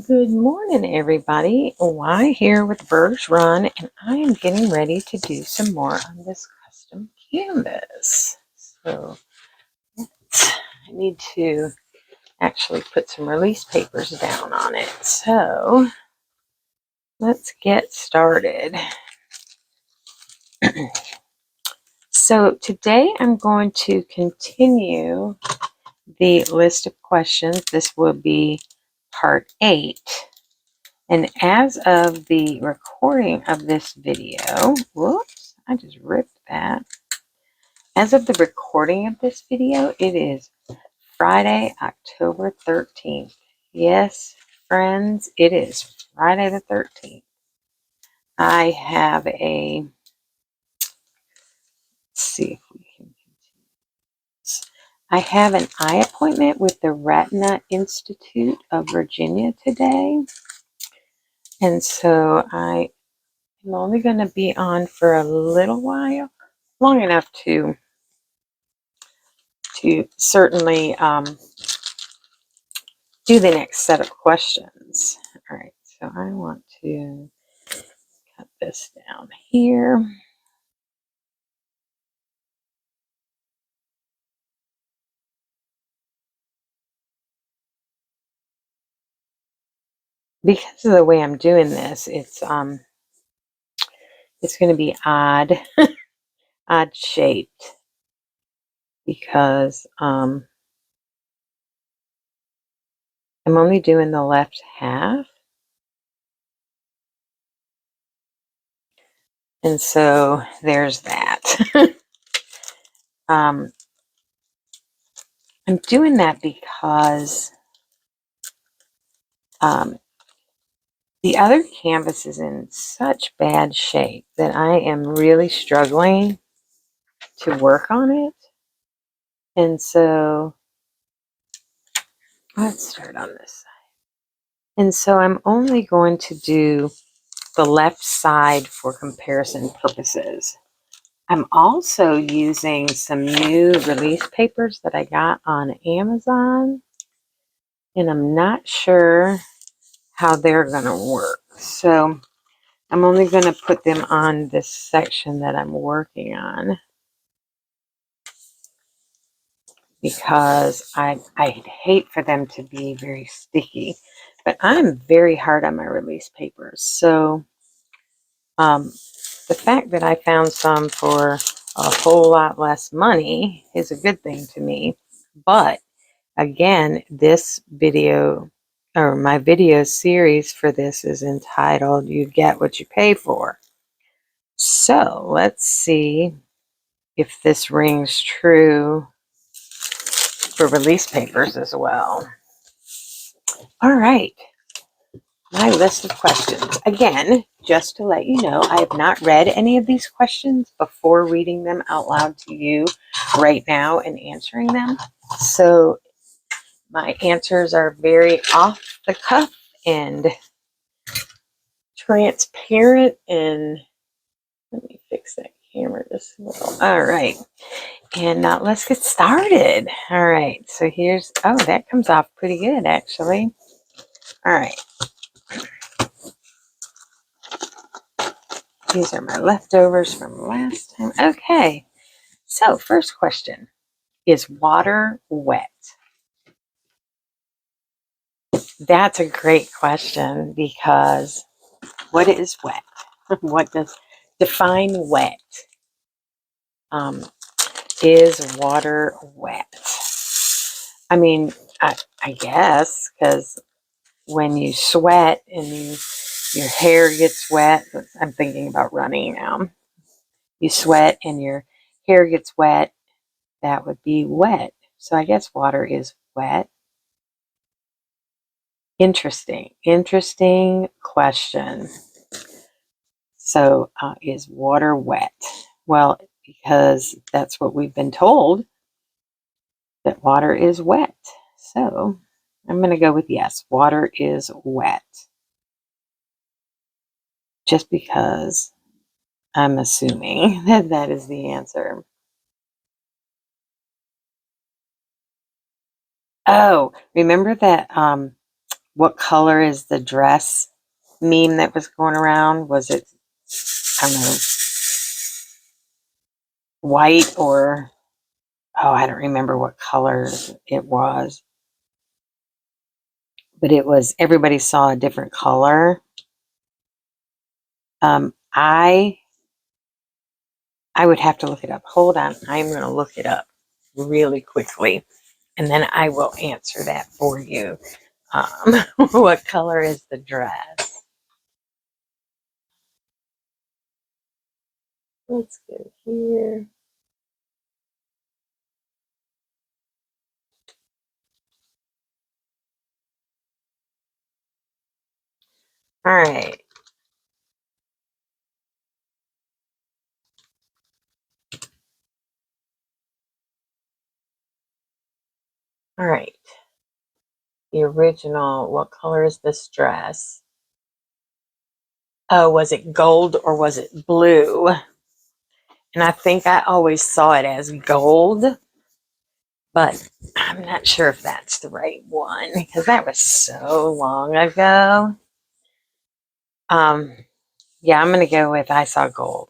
Good morning, everybody. Y here with TheBurgsrun, and I am getting ready to do some more on this custom canvas. So I need to actually put some release papers down on it. So let's get started. So today I'm going to continue the list of questions. This will be part 8. And as of the recording of this video, whoops, I just ripped that. As of the recording of this video, it is Friday, October 13th. Yes, friends, it is Friday the 13th. I have a, let's see if we can continue this. I have an eye appointment with the Retina Institute of Virginia today. And so I'm only going to be on for a little while, long enough to certainly do the next set of questions. All right, so I want to cut this down here. Because of the way I'm doing this, it's going to be odd shaped, because I'm only doing the left half. And so there's that. I'm doing that because the other canvas is in such bad shape that I am really struggling to work on it. And so let's start on this side. And so I'm only going to do the left side for comparison purposes. I'm also using some new release papers that I got on Amazon, and I'm not sure how they're going to work. So I'm only going to put them on this section that I'm working on, because I hate for them to be very sticky. But I'm very hard on my release papers. So the fact that I found some for a whole lot less money is a good thing to me. But again, this video, or my video series for this, is entitled "You Get What You Pay For." So let's see if this rings true for release papers as well. All right, my list of questions. Again, just to let you know, I have not read any of these questions before reading them out loud to you right now and answering them. So my answers are very off the cuff and transparent. And let me fix that camera just a little. All right. And let's get started. All right. So here's, oh, that comes off pretty good, actually. All right. These are my leftovers from last time. Okay. So first question, is water wet? That's a great question, because what is wet? What does define wet? Is water wet? I mean, I guess, because when you sweat and your hair gets wet, I'm thinking about running now. You sweat and your hair gets wet, that would be wet. So I guess water is wet. Interesting question. So is water wet? Well, because that's what we've been told, that water is wet. So I'm going to go with yes, water is wet. Just because I'm assuming that that is the answer. Oh, remember that what color is the dress meme that was going around? Was it, I don't know, white or, oh, I don't remember what color it was. But it was, everybody saw a different color. I would have to look it up. Hold on. I'm going to look it up really quickly, and then I will answer that for you. What color is the dress? Let's go here. All right. All right. The original, what color is this dress? Oh, was it gold or was it blue? And I think I always saw it as gold, but I'm not sure if that's the right one because that was so long ago. Yeah, I'm going to go with I saw gold.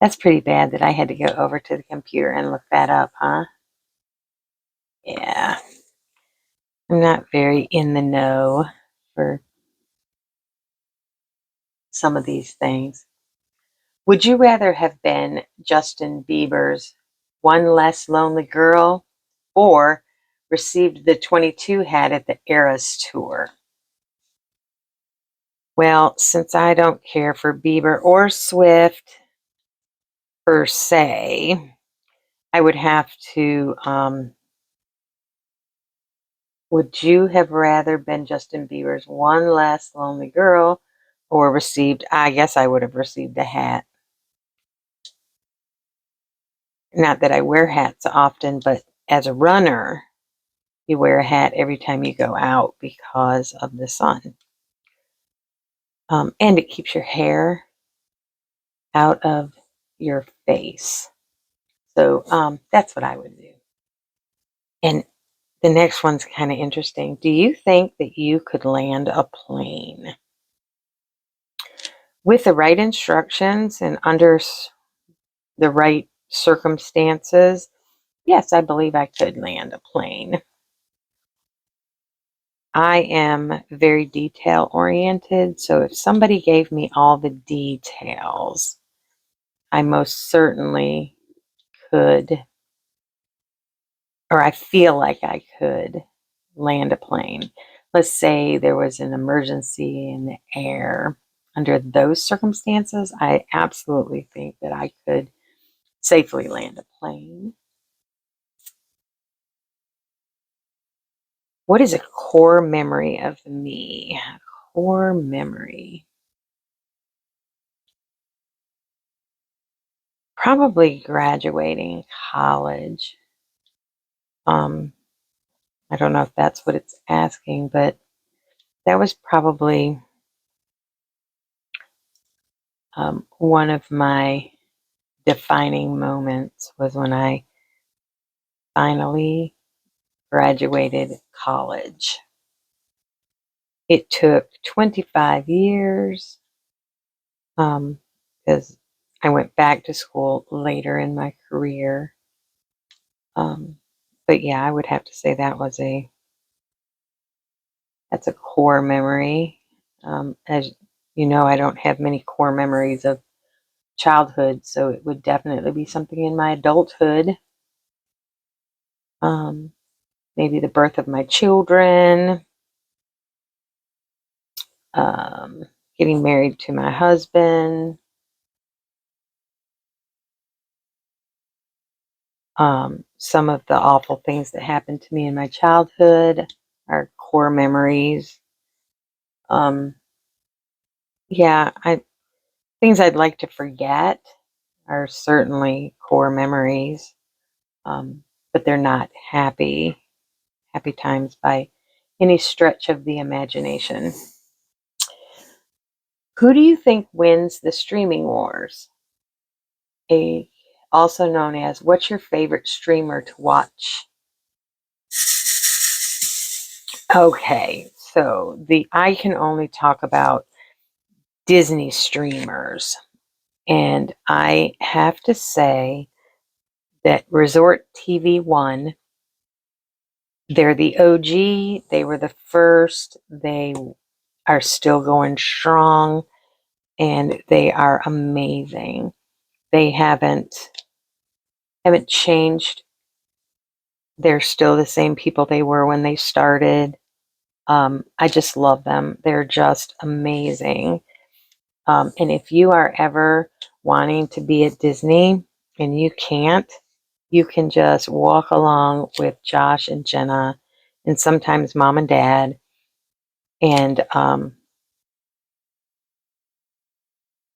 That's pretty bad that I had to go over to the computer and look that up, huh? Yeah. I'm not very in the know for some of these things. Would you rather have been Justin Bieber's One Less Lonely Girl or received the 22 hat at the Eras Tour? Well, since I don't care for Bieber or Swift per se, I would have to, would you have rather been Justin Bieber's One Less Lonely Girl or received, I guess I would have received a hat. Not that I wear hats often, but as a runner, you wear a hat every time you go out because of the sun. And it keeps your hair out of your face. So that's what I would do. And the next one's kind of interesting. Do you think that you could land a plane? With the right instructions and under the right circumstances, yes, I believe I could land a plane. I am very detail oriented, so if somebody gave me all the details, I most certainly could, or I feel like I could land a plane. Let's say there was an emergency in the air. Under those circumstances, I absolutely think that I could safely land a plane. What is a core memory of me? Core memory. Probably graduating college. I don't know if that's what it's asking, but that was probably one of my defining moments was when I finally graduated college. It took 25 years because I went back to school later in my career. But yeah, I would have to say that's a core memory. As you know, I don't have many core memories of childhood, so it would definitely be something in my adulthood. Maybe the birth of my children, getting married to my husband, some of the awful things that happened to me in my childhood are core memories. Yeah, things I'd like to forget are certainly core memories, but they're not happy times by any stretch of the imagination. Who do you think wins the streaming wars? Also known as, what's your favorite streamer to watch? Okay, so I can only talk about Disney streamers, and I have to say that Resort TV 1, they're the OG, they were the first, they are still going strong, and they are amazing. They haven't changed. They're still the same people they were when they started. I just love them. They're just amazing. And if you are ever wanting to be at Disney and you can't, you can just walk along with Josh and Jenna and sometimes mom and dad. And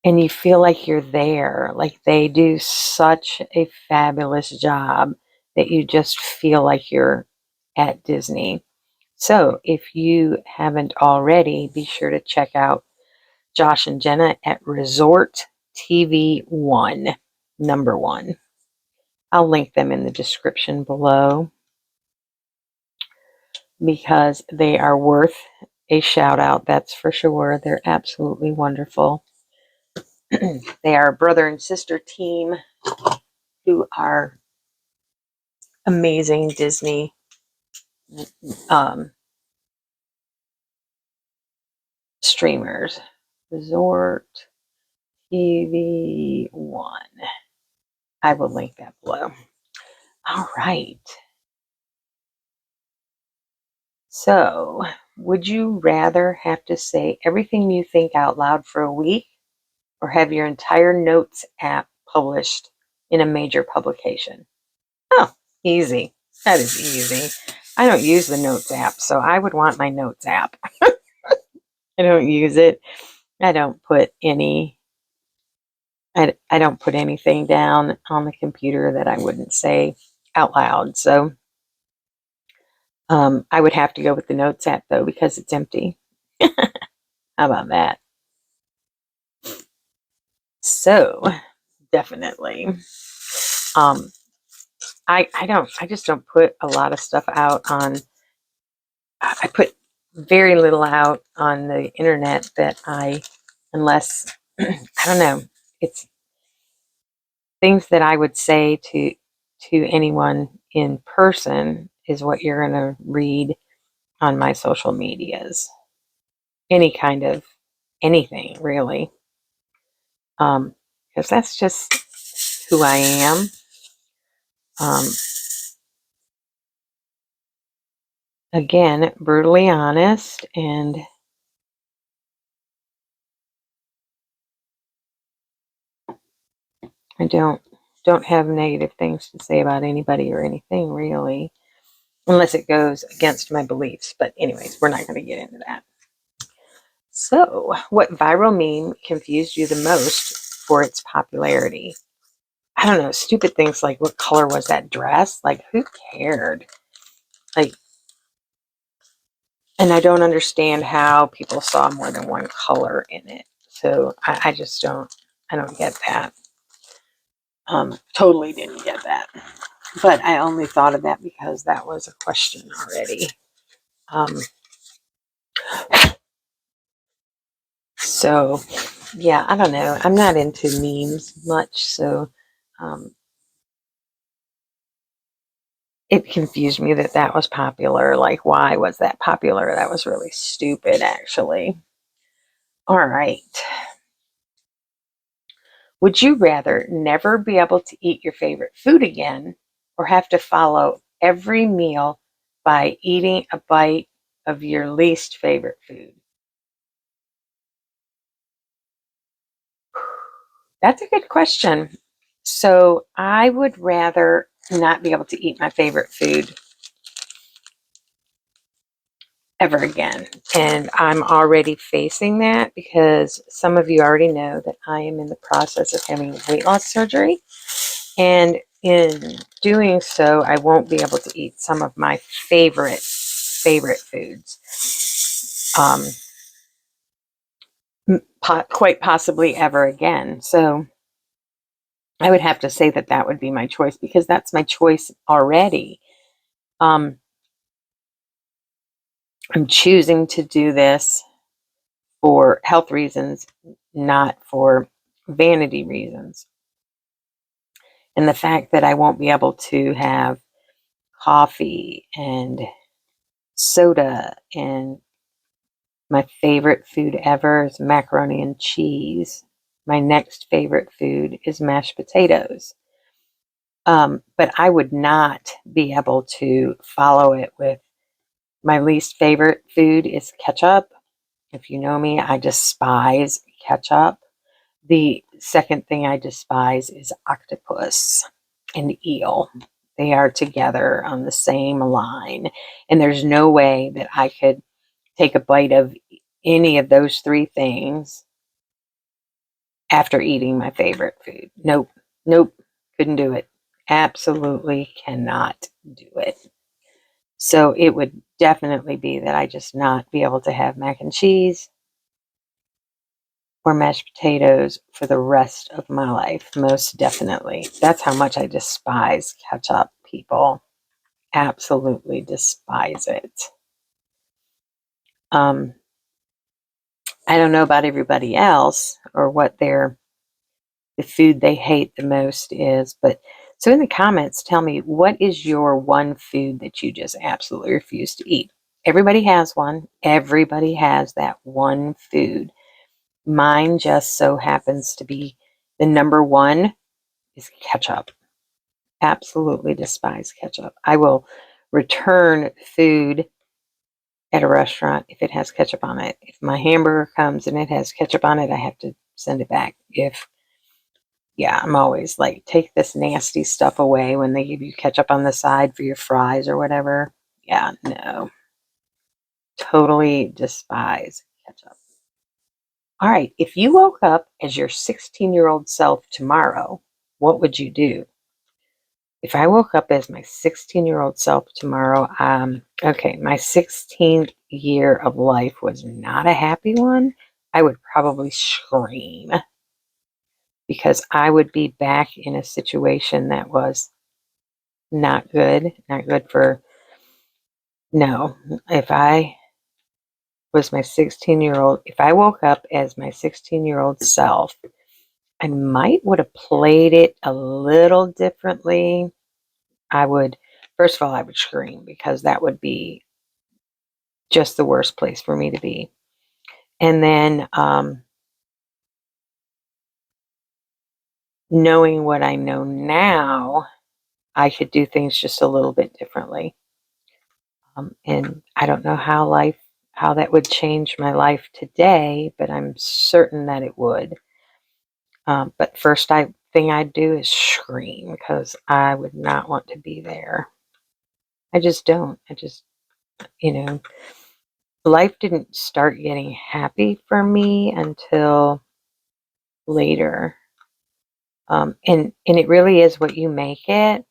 you feel like you're there. Like they do such a fabulous job that you just feel like you're at Disney. So if you haven't already, be sure to check out Josh and Jenna at Resort TV 1, number 1. I'll link them in the description below because they are worth a shout out, that's for sure. They're absolutely wonderful. They are a brother and sister team who are amazing Disney um, streamers. Resort TV 1. I will link that below. All right. So, would you rather have to say everything you think out loud for a week or have your entire notes app published in a major publication? Oh, easy. That is easy. I don't use the notes app, so I would want my notes app. I don't use it. I don't put any I don't put anything down on the computer that I wouldn't say out loud. So I would have to go with the Notes app though because it's empty. How about that? So definitely. Um, I just don't put a lot of stuff out on. I put very little out on the internet that unless I don't know, it's things that I would say to anyone in person is what you're going to read on my social medias. Any kind of anything, really. Because that's just who I am. Um, again, brutally honest, and I don't have negative things to say about anybody or anything, really, unless it goes against my beliefs. But anyways, we're not going to get into that. So, what viral meme confused you the most for its popularity? I don't know, stupid things like what color was that dress? Like, who cared? Like, and I don't understand how people saw more than one color in it. So I just I don't get that. Totally didn't get that. But I only thought of that because that was a question already. So yeah, I don't know. I'm not into memes much, so it confused me that that was popular. Like, why was that popular? That was really stupid, actually. All right. Would you rather never be able to eat your favorite food again or have to follow every meal by eating a bite of your least favorite food? That's a good question. So I would rather not be able to eat my favorite food ever again. And I'm already facing that because some of you already know that I am in the process of having weight loss surgery. And in doing so, I won't be able to eat some of my favorite foods. Quite possibly ever again. So I would have to say that that would be my choice because that's my choice already. Um, I'm choosing to do this for health reasons, not for vanity reasons. And the fact that I won't be able to have coffee and soda, and my favorite food ever is macaroni and cheese. My next favorite food is mashed potatoes. But I would not be able to follow it with my least favorite food is ketchup. If you know me, I despise ketchup. The second thing I despise is octopus and eel. They are together on the same line. And there's no way that I could take a bite of any of those three things after eating my favorite food. Nope. Nope. Couldn't do it. Absolutely cannot do it. So it would definitely be that I just not be able to have mac and cheese or mashed potatoes for the rest of my life, most definitely. That's how much I despise ketchup, people. Absolutely despise it. I don't know about everybody else or what the food they hate the most is, but so in the comments, tell me, what is your one food that you just absolutely refuse to eat? Everybody has one. Everybody has that one food. Mine just so happens to be the number one is ketchup. Absolutely despise ketchup. I will return food at a restaurant if it has ketchup on it. If my hamburger comes and it has ketchup on it, I have to send it back. Yeah, I'm always like, take this nasty stuff away when they give you ketchup on the side for your fries or whatever. Yeah, no. Totally despise ketchup. All right, if you woke up as your 16-year-old self tomorrow, what would you do? If I woke up as my 16-year-old self tomorrow, okay, my 16th year of life was not a happy one. I would probably scream because I would be back in a situation that was not good, not good for, no. If I was my 16-year-old, if I woke up as my 16-year-old self, I might would have played it a little differently. I would, first of all, I would scream because that would be just the worst place for me to be. And then knowing what I know now, I could do things just a little bit differently. And I don't know how that would change my life today, but I'm certain that it would. But first thing I'd do is scream because I would not want to be there. I just don't. You know, life didn't start getting happy for me until later. And it really is what you make it.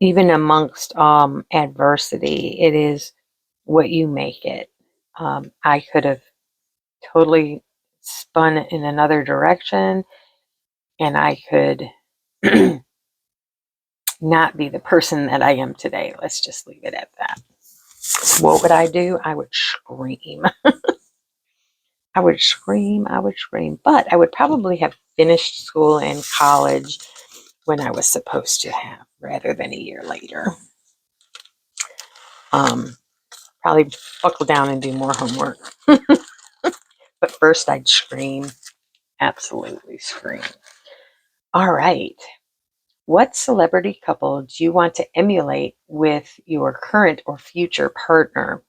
Even amongst adversity, it is what you make it. I could have totally spun in another direction, and I could not be the person that I am today. Let's just leave it at that. What would I do? I would scream. I would scream. I would scream. But I would probably have finished school and college when I was supposed to have, rather than a year later. Probably buckle down and do more homework. But first I'd scream. Absolutely scream. All right. What celebrity couple do you want to emulate with your current or future partner?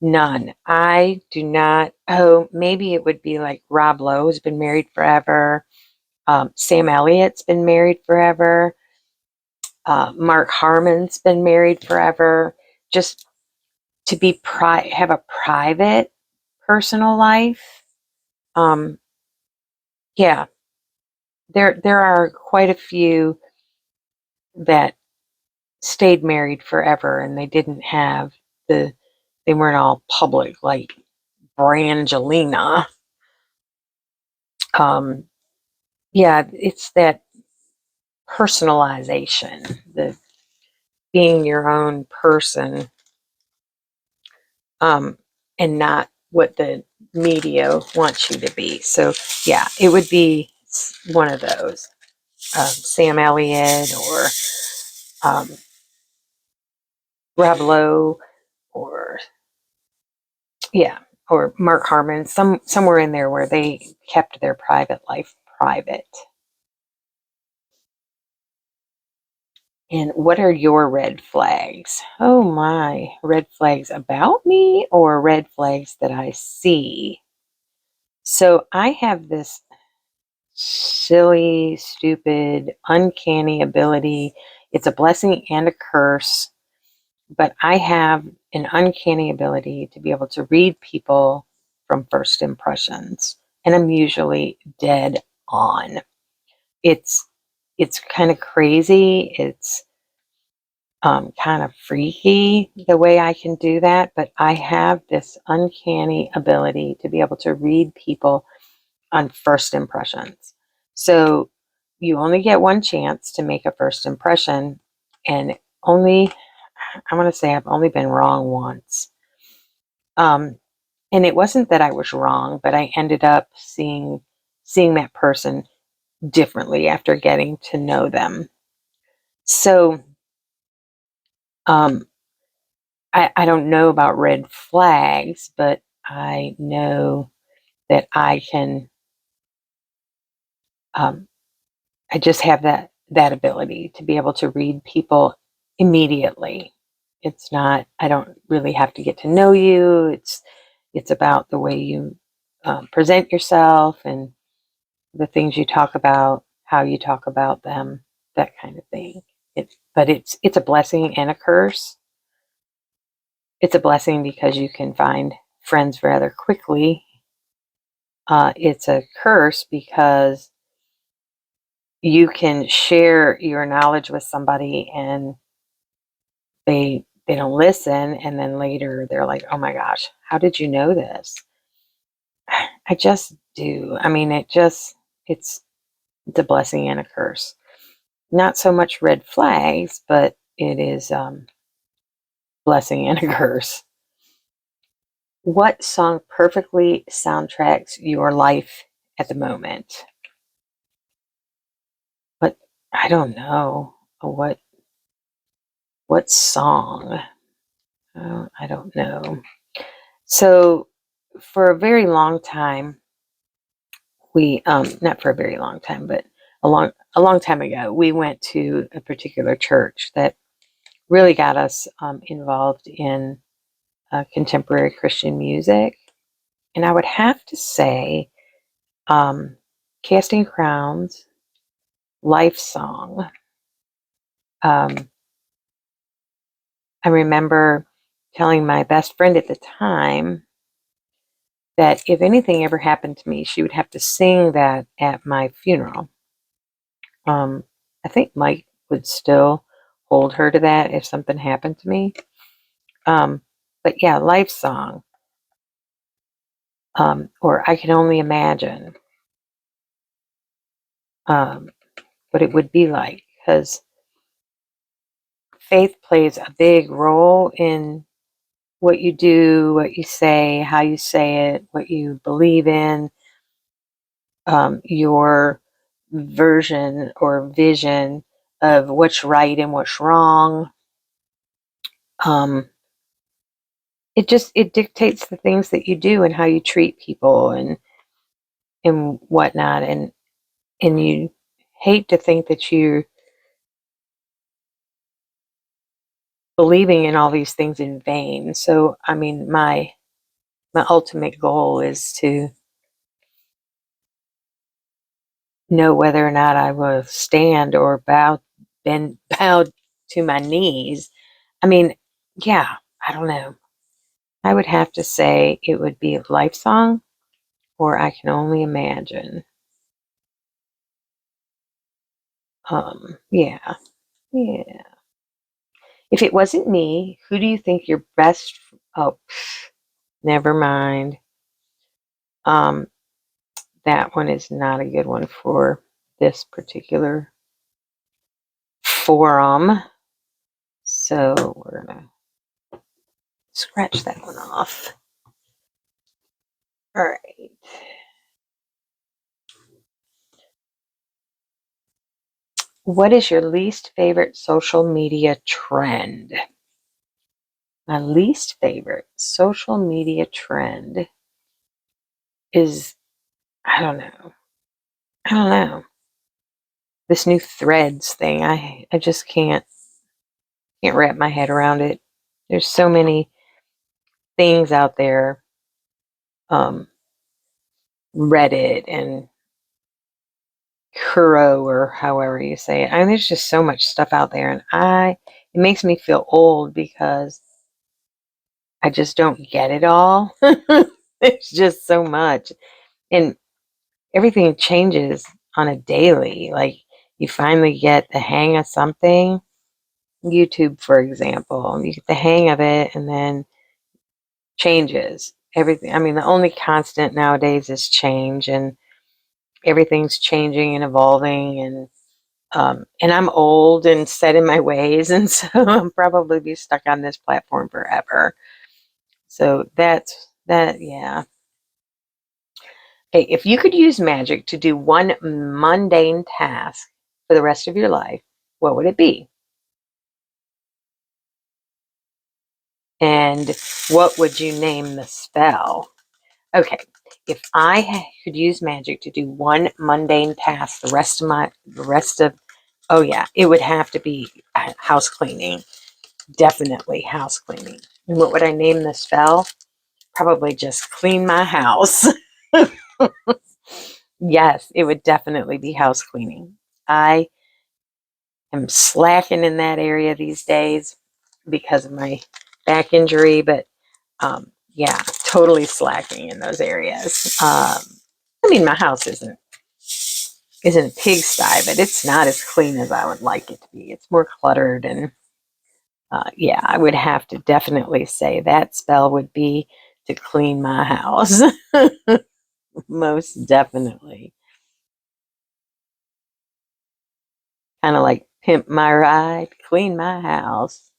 None. I do not. Oh, maybe it would be like Rob Lowe's been married forever. Sam Elliott's been married forever. Mark Harmon's been married forever. Just to be have a private personal life. Yeah, there are quite a few that stayed married forever and they didn't have they weren't all public like Brangelina. Yeah, it's that personalization, the being your own person, and not what the media wants you to be. So yeah, it would be one of those, Sam Elliott or Rob Lowe, or yeah, or Mark Harmon, somewhere in there where they kept their private life private. And what are your red flags? Oh my, red flags about me or red flags that I see? So I have this silly, stupid, uncanny ability. It's a blessing and a curse, but I have an uncanny ability to be able to read people from first impressions, and I'm usually dead on. It's kind of crazy. It's kind of freaky the way I can do that, but I have this uncanny ability to be able to read people on first impressions. So you only get one chance to make a first impression, and only, I want to say I've only been wrong once. And it wasn't that I was wrong, but I ended up seeing that person differently after getting to know them. So um, I don't know about red flags, but I know that I can, I just have that ability to be able to read people immediately. It's not, I don't really have to get to know you. It's about the way you present yourself and the things you talk about, how you talk about them, that kind of thing. But it's a blessing and a curse. It's a blessing because you can find friends rather quickly. It's a curse because you can share your knowledge with somebody and they don't listen, and then later they're like, oh my gosh, how did you know this? I just do. I mean, it's a blessing and a curse. Not so much red flags, but it is blessing and a curse. What song perfectly soundtracks your life at the moment? But I don't know what song. Oh, I don't know. So for a very long time, we not for a very long time, but a long time ago, we went to a particular church that really got us involved in contemporary Christian music. And I would have to say, Casting Crowns, Life Song. I remember telling my best friend at the time that if anything ever happened to me, she would have to sing that at my funeral. I think Mike would still hold her to that if something happened to me. But yeah, Life Song, or I Can Only Imagine what it would be like, because faith plays a big role in what you do, what you say, how you say it, what you believe in, your version or vision of what's right and what's wrong. Um, it dictates the things that you do and how you treat people and whatnot, and you hate to think that you're believing in all these things in vain. So I mean, my ultimate goal is to know whether or not I will stand or bowed to my knees. I mean, yeah, I don't know. I would have to say it would be a Life Song or I Can Only Imagine. Yeah, yeah. If it wasn't me, who do you think your best? Oh, never mind. Um, that one is not a good one for this particular forum. So we're going to scratch that one off. All right. What is your least favorite social media trend? My least favorite social media trend is, I don't know. This new Threads thing. I just can't wrap my head around it. There's so many things out there. Reddit and Kuro, or however you say it. I mean, there's just so much stuff out there, and it makes me feel old because I just don't get it all. There's just so much, and everything changes on a daily. Like, you finally get the hang of something. YouTube, for example, you get the hang of it, and then changes everything. I mean, the only constant nowadays is change, and everything's changing and evolving, and I'm old and set in my ways, and so I'll probably be stuck on this platform forever. So that's that, yeah. Okay, if you could use magic to do one mundane task for the rest of your life, what would it be? And what would you name the spell? Okay, if I could use magic to do one mundane task oh yeah, it would have to be house cleaning. Definitely house cleaning. And what would I name the spell? Probably just clean my house. Yes, it would definitely be house cleaning. I am slacking in that area these days because of my back injury, but yeah, totally slacking in those areas. I mean, my house isn't a pigsty, but it's not as clean as I would like it to be. It's more cluttered, and yeah, I would have to definitely say that spell would be to clean my house. Most definitely. Kind of like pimp my ride, clean my house.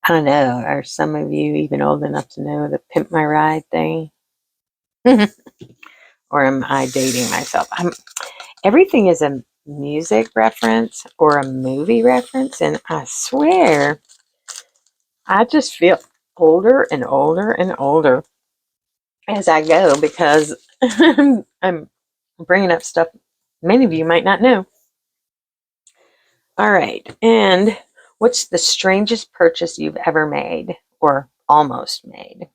I don't know. Are some of you even old enough to know the pimp my ride thing? Or am I dating myself? Everything is a music reference or a movie reference, and I swear I just feel older and older and older as I go because I'm bringing up stuff many of you might not know. All right, and what's the strangest purchase you've ever made or almost made?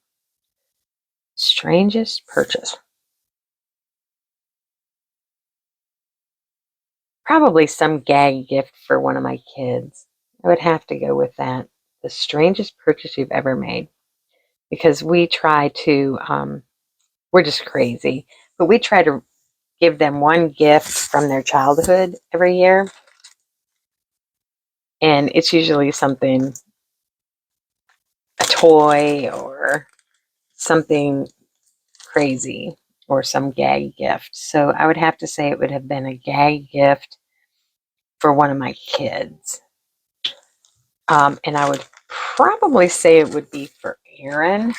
Strangest purchase. Probably some gag gift for one of my kids. I would have to go with that. The strangest purchase you've ever made. Because we try to, we're just crazy, but we try to give them one gift from their childhood every year. And it's usually something, a toy or something crazy or some gag gift. So I would have to say it would have been a gag gift for one of my kids. And I would probably say it would be for Aaron,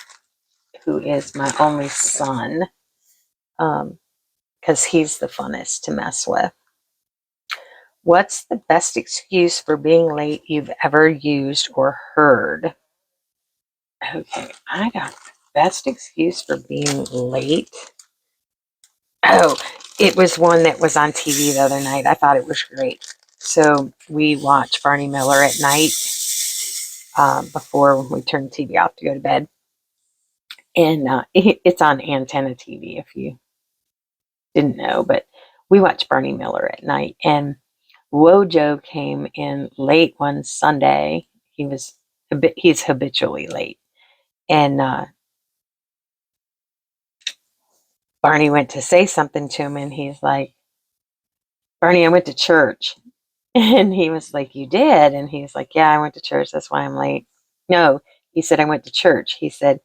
who is my only son, because he's the funnest to mess with. What's the best excuse for being late you've ever used or heard? Okay, I got the best excuse for being late. Oh, it was one that was on TV the other night. I thought it was great. So we watch Barney Miller at night before we turn the TV off to go to bed. And it's on Antenna TV if you didn't know, but we watch Barney Miller at night. And Wojo came in late one Sunday. He's habitually late. And Barney went to say something to him, and he's like, Barney, I went to church. And he was like, you did? And he's like, yeah, I went to church. That's why I'm late. No, he said, I went to church. He said,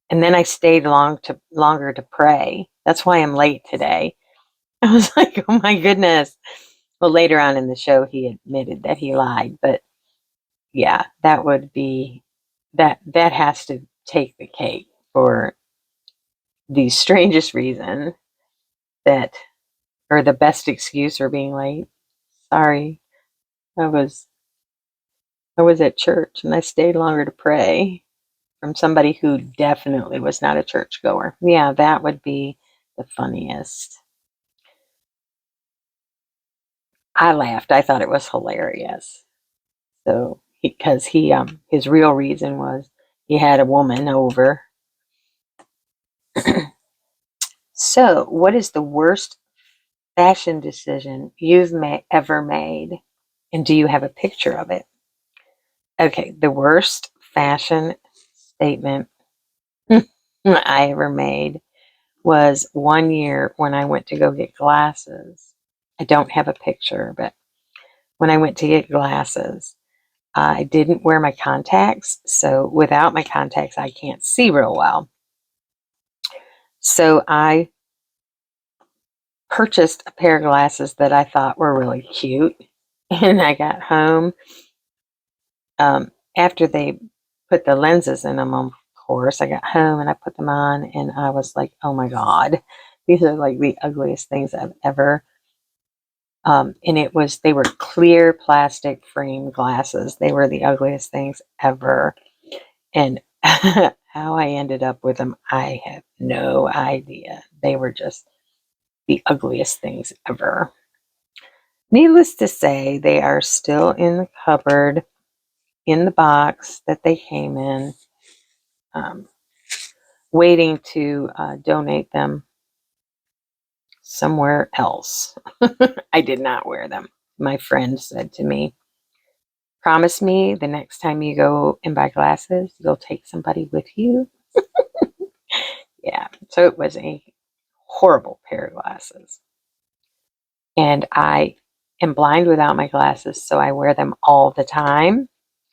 and then I stayed longer to pray. That's why I'm late today. I was like, oh my goodness. Well, later on in the show, he admitted that he lied, but yeah, that would be that has to take the cake for the strangest reason that, or the best excuse for being late. Sorry, I was I was at church and I stayed longer to pray, from somebody who definitely was not a churchgoer. Yeah, that would be the funniest. I laughed. I thought it was hilarious. So, because his real reason was he had a woman over. So, what is the worst fashion decision you've ever made? And do you have a picture of it? Okay, the worst fashion statement I ever made was one year when I went to go get glasses. I don't have a picture, but when I went to get glasses, I didn't wear my contacts. So without my contacts, I can't see real well. So I purchased a pair of glasses that I thought were really cute. And I got home after they put the lenses in them, of course. I got home and I put them on and I was like, oh my God, these are like the ugliest things I've ever. And they were clear plastic frame glasses. They were the ugliest things ever. And how I ended up with them, I have no idea. They were just the ugliest things ever. Needless to say, they are still in the cupboard, in the box that they came in, waiting to donate them somewhere else. I did not wear them. My friend said to me, promise me the next time you go and buy glasses, you'll take somebody with you. Yeah, so it was a horrible pair of glasses. And I am blind without my glasses, so I wear them all the time.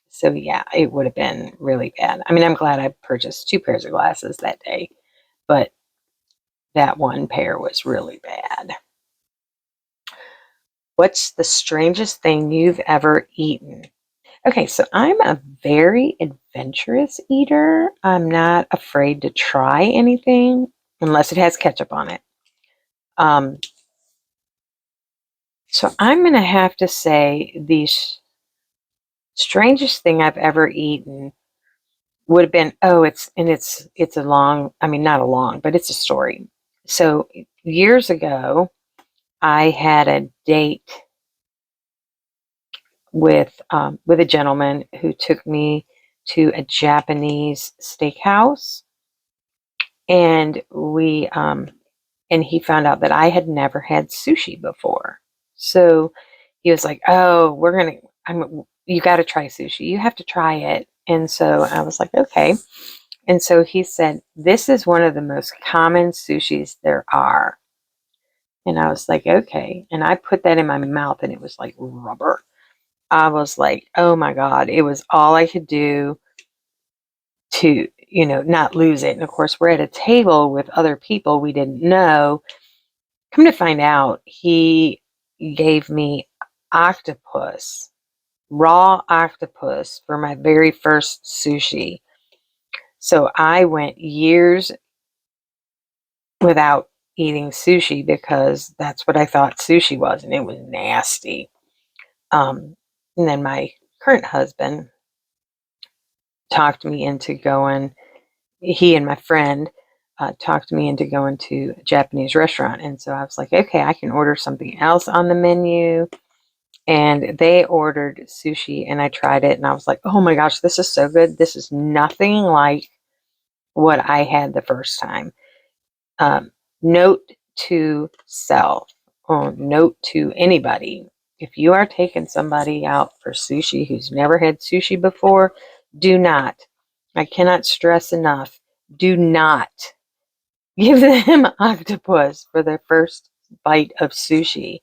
So yeah, it would have been really bad. I mean, I'm glad I purchased 2 pairs of glasses that day, but that one pair was really bad. What's the strangest thing you've ever eaten? Okay, so I'm a very adventurous eater. I'm not afraid to try anything unless it has ketchup on it. So I'm going to have to say the strangest thing I've ever eaten would have been, it's a long, I mean, not a long, but it's a story. So years ago, I had a date with a gentleman who took me to a Japanese steakhouse, and and he found out that I had never had sushi before. So he was like, "Oh, you got to try sushi. You have to try it." And so I was like, "Okay." And so he said, "This is one of the most common sushis there are." And I was like, "Okay." And I put that in my mouth and it was like rubber. I was like, "Oh my God." It was all I could do to, not lose it. And of course, we're at a table with other people we didn't know. Come to find out, he gave me octopus, raw octopus, for my very first sushi. So I went years without eating sushi because that's what I thought sushi was, and it was nasty. And then my current husband talked me into going, he and my friend talked me into going to a Japanese restaurant. And so I was like, okay, I can order something else on the menu. And they ordered sushi and I tried it and I was like, oh my gosh, this is so good. This is nothing like what I had the first time. Note to self, or note to anybody, if you are taking somebody out for sushi who's never had sushi before, do not, I cannot stress enough, do not give them octopus for their first bite of sushi.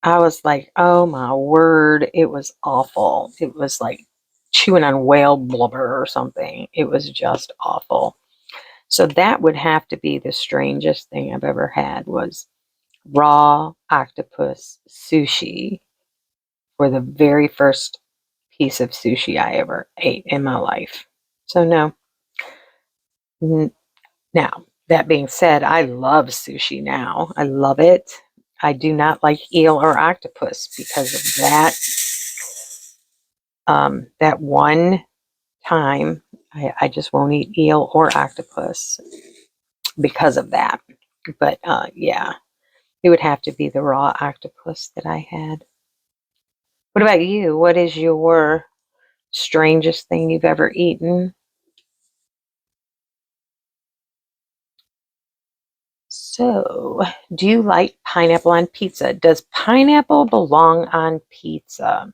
I was like, oh my word, it was awful. It was like chewing on whale blubber or something. It was just awful. So that would have to be the strangest thing I've ever had, was raw octopus sushi for the very first piece of sushi I ever ate in my life. So no. Now, that being said, I love sushi now. I love it. I do not like eel or octopus because of that. That one time, I just won't eat eel or octopus because of that. But yeah, it would have to be the raw octopus that I had. What about you? What is your strangest thing you've ever eaten? So, do you like pineapple on pizza? Does pineapple belong on pizza?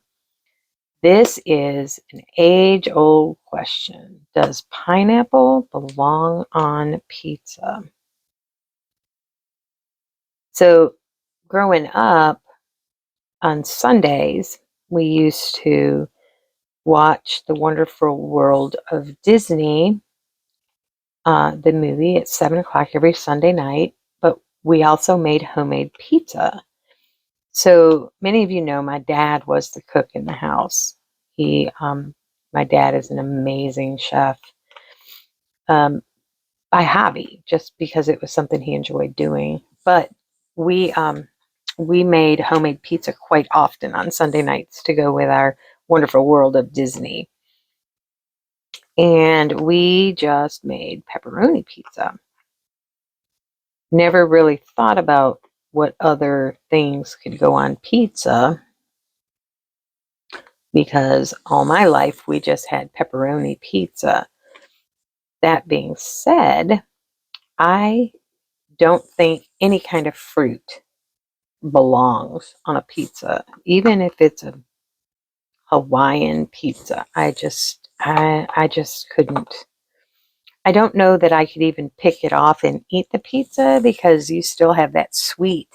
This is an age-old question. Does pineapple belong on pizza? So, growing up on Sundays, we used to watch The Wonderful World of Disney, the movie at 7 o'clock every Sunday night, but we also made homemade pizza. So many of you know my dad was the cook in the house. My dad is an amazing chef um, by hobby, just because it was something he enjoyed doing. But we we made homemade pizza quite often on Sunday nights to go with our Wonderful World of Disney. And we just made pepperoni pizza. Never really thought about what other things could go on pizza, because all my life we just had pepperoni pizza. That being said, I don't think any kind of fruit belongs on a pizza, even if it's a Hawaiian pizza. I just couldn't. I don't know that I could even pick it off and eat the pizza, because you still have that sweet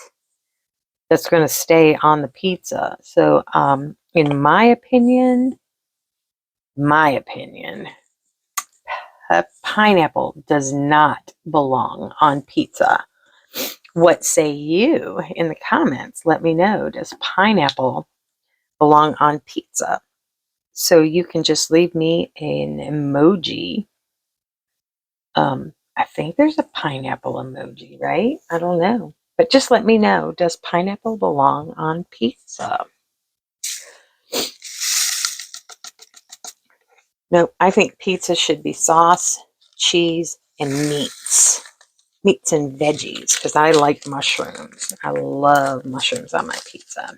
that's going to stay on the pizza. So, in my opinion, pineapple does not belong on pizza. What say you in the comments? Let me know. Does pineapple belong on pizza? So you can just leave me an emoji. I think there's a pineapple emoji, right? I don't know. But just let me know. Does pineapple belong on pizza? No, I think pizza should be sauce, cheese, and meats. Meats and veggies, because I like mushrooms. I love mushrooms on my pizza.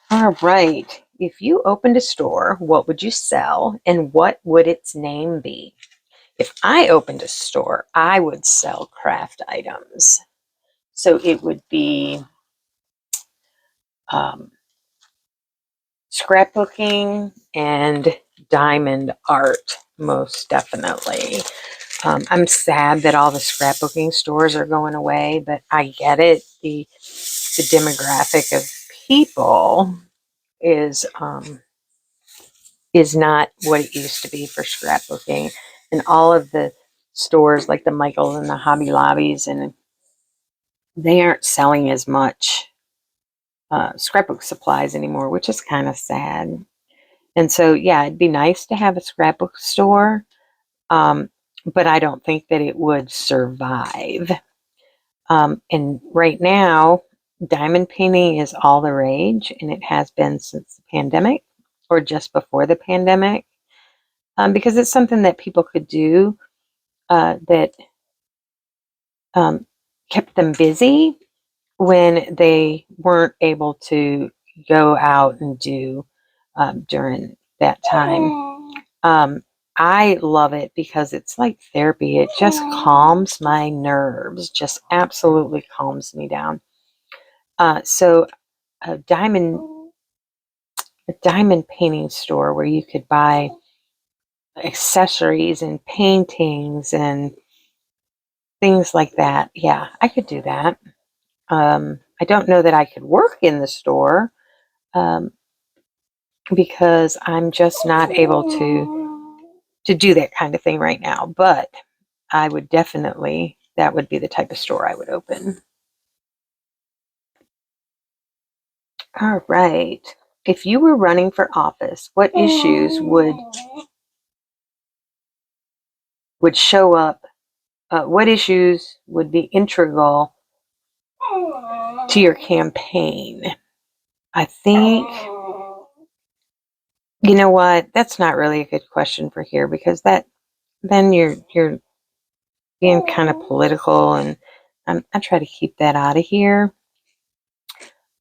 All right. If you opened a store, what would you sell and what would its name be? If I opened a store, I would sell craft items. So it would be um, scrapbooking and diamond art, most definitely. I'm sad that all the scrapbooking stores are going away, but I get it. The demographic of people is not what it used to be for scrapbooking, and all of the stores like the Michaels and the Hobby Lobbies, and they aren't selling as much scrapbook supplies anymore, which is kind of sad. And so, yeah, it'd be nice to have a scrapbook store, but I don't think that it would survive. And right now, diamond painting is all the rage, and it has been since the pandemic, or just before the pandemic, because it's something that people could do that kept them busy when they weren't able to go out and do during that time. I love it because it's like therapy. It just calms my nerves, just absolutely calms me down. So a diamond painting store where you could buy accessories and paintings and things like that. Yeah, I could do that. I don't know that I could work in the store, um, because I'm just not able to do that kind of thing right now. But I would definitely, that would be the type of store I would open. All right. If you were running for office, what issues would show up? What issues would be integral to your campaign? I think, you know what? That's not really a good question for here, because then you're being kind of political, and I try to keep that out of here.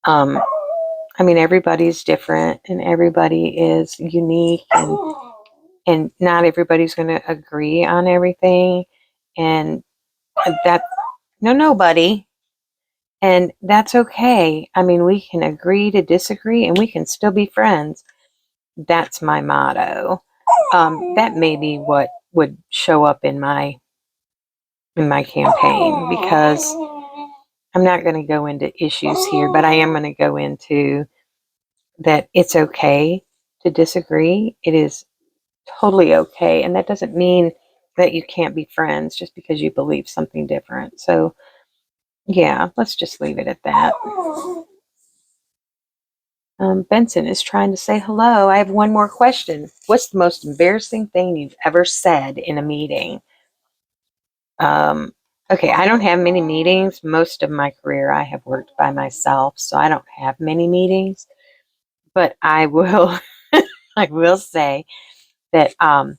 I mean, everybody's different and everybody is unique, and not everybody's going to agree on everything, and that nobody, and that's okay. I mean, we can agree to disagree and we can still be friends. That's my motto. That may be what would show up in my campaign, because I'm not going to go into issues here, but I am going to go into that it's okay to disagree. It is totally okay. And that doesn't mean that you can't be friends just because you believe something different. So, yeah, let's just leave it at that. Benson is trying to say hello. I have one more question. What's the most embarrassing thing you've ever said in a meeting? Okay, I don't have many meetings. Most of my career I have worked by myself, so I don't have many meetings. But I will I will say that I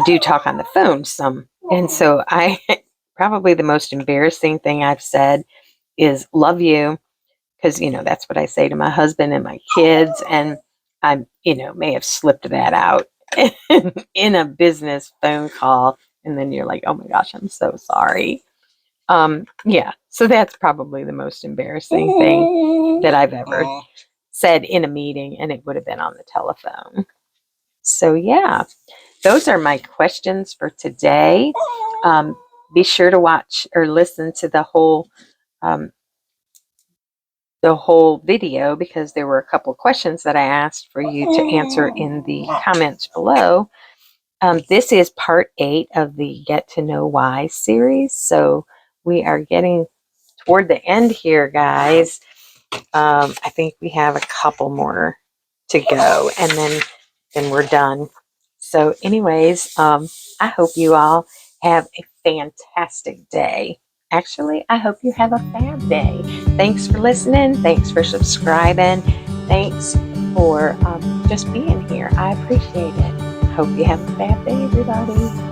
do talk on the phone some. And so I probably the most embarrassing thing I've said is love you, because that's what I say to my husband and my kids, and I may have slipped that out in a business phone call, and then you're like, oh my gosh, I'm so sorry. Yeah, so that's probably the most embarrassing thing that I've ever said in a meeting, and it would have been on the telephone. So yeah, those are my questions for today. Be sure to watch or listen to the whole video, because there were a couple of questions that I asked for you to answer in the comments below. This is part 8 of the Get to Know Why series. So we are getting toward the end here, guys. I think we have a couple more to go, and then we're done. So anyways, I hope you all have a fantastic day. Actually, I hope you have a fab day. Thanks for listening. Thanks for subscribing. Thanks for just being here. I appreciate it. Hope you have a fab day, everybody.